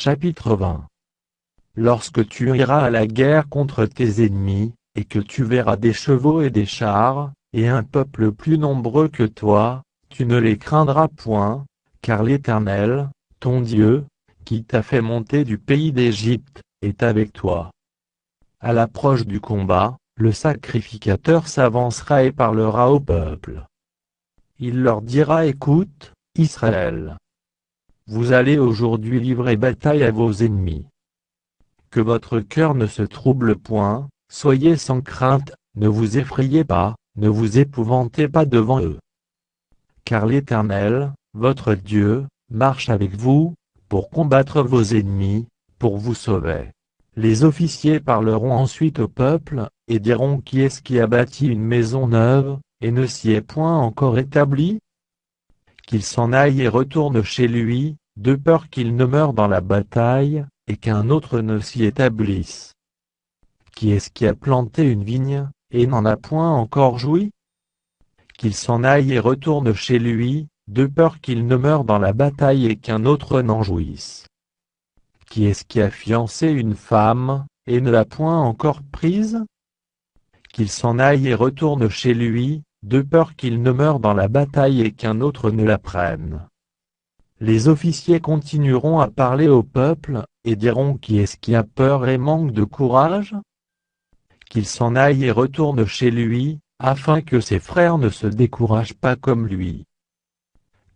Chapitre 20. Lorsque tu iras à la guerre contre tes ennemis, et que tu verras des chevaux et des chars, et un peuple plus nombreux que toi, tu ne les craindras point, car l'Éternel, ton Dieu, qui t'a fait monter du pays d'Égypte, est avec toi. À l'approche du combat, le sacrificateur s'avancera et parlera au peuple. Il leur dira: Écoute, Israël. Vous allez aujourd'hui livrer bataille à vos ennemis. Que votre cœur ne se trouble point, soyez sans crainte, ne vous effrayez pas, ne vous épouvantez pas devant eux. Car l'Éternel, votre Dieu, marche avec vous, pour combattre vos ennemis, pour vous sauver. Les officiers parleront ensuite au peuple, et diront: Qui est-ce qui a bâti une maison neuve, et ne s'y est point encore établi? Qu'il s'en aille et retourne chez lui, de peur qu'il ne meure dans la bataille, et qu'un autre ne s'y établisse. Qui est-ce qui a planté une vigne, et n'en a point encore joui? Qu'il s'en aille et retourne chez lui, de peur qu'il ne meure dans la bataille et qu'un autre n'en jouisse. Qui est-ce qui a fiancé une femme, et ne l'a point encore prise? Qu'il s'en aille et retourne chez lui, de peur qu'il ne meure dans la bataille et qu'un autre ne la prenne. Les officiers continueront à parler au peuple, et diront: Qui est-ce qui a peur et manque de courage? Qu'il s'en aille et retourne chez lui, afin que ses frères ne se découragent pas comme lui.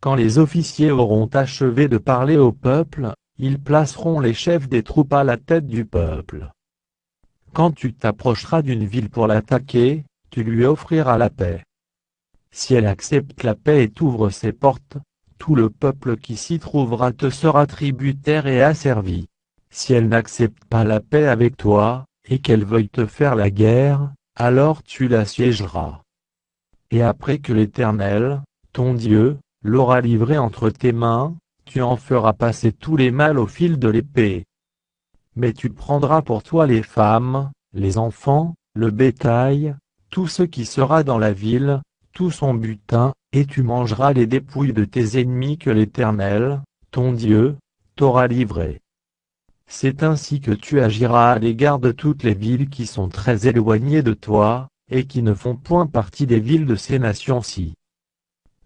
Quand les officiers auront achevé de parler au peuple, ils placeront les chefs des troupes à la tête du peuple. Quand tu t'approcheras d'une ville pour l'attaquer, tu lui offriras la paix. Si elle accepte la paix et t'ouvre ses portes, tout le peuple qui s'y trouvera te sera tributaire et asservi. Si elle n'accepte pas la paix avec toi, et qu'elle veuille te faire la guerre, alors tu l'assiégeras. Et après que l'Éternel, ton Dieu, l'aura livré entre tes mains, tu en feras passer tous les mâles au fil de l'épée. Mais tu prendras pour toi les femmes, les enfants, le bétail, tout ce qui sera dans la ville, tout son butin, et tu mangeras les dépouilles de tes ennemis que l'Éternel, ton Dieu, t'aura livrés. C'est ainsi que tu agiras à l'égard de toutes les villes qui sont très éloignées de toi, et qui ne font point partie des villes de ces nations-ci.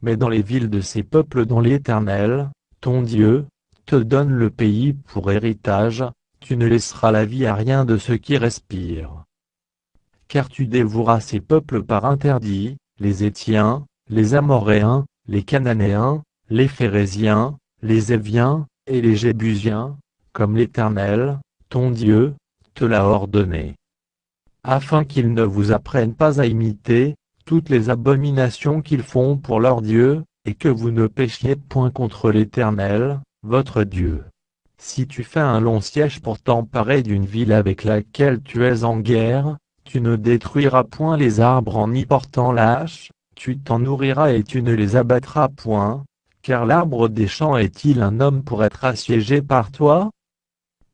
Mais dans les villes de ces peuples dont l'Éternel, ton Dieu, te donne le pays pour héritage, tu ne laisseras la vie à rien de ceux qui respirent. Car tu dévoueras ces peuples par interdit, les Héthiens, les Amoréens, les Cananéens, les Phéréziens, les Éviens, et les Jébusiens, comme l'Éternel, ton Dieu, te l'a ordonné. Afin qu'ils ne vous apprennent pas à imiter toutes les abominations qu'ils font pour leur Dieu, et que vous ne péchiez point contre l'Éternel, votre Dieu. Si tu fais un long siège pour t'emparer d'une ville avec laquelle tu es en guerre, tu ne détruiras point les arbres en y portant la hache, tu t'en nourriras et tu ne les abattras point, car l'arbre des champs est-il un homme pour être assiégé par toi?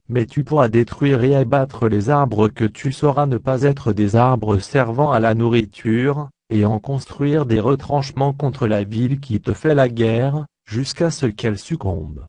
Mais tu pourras détruire et abattre les arbres que tu sauras ne pas être des arbres servant à la nourriture, et en construire des retranchements contre la ville qui te fait la guerre, jusqu'à ce qu'elle succombe.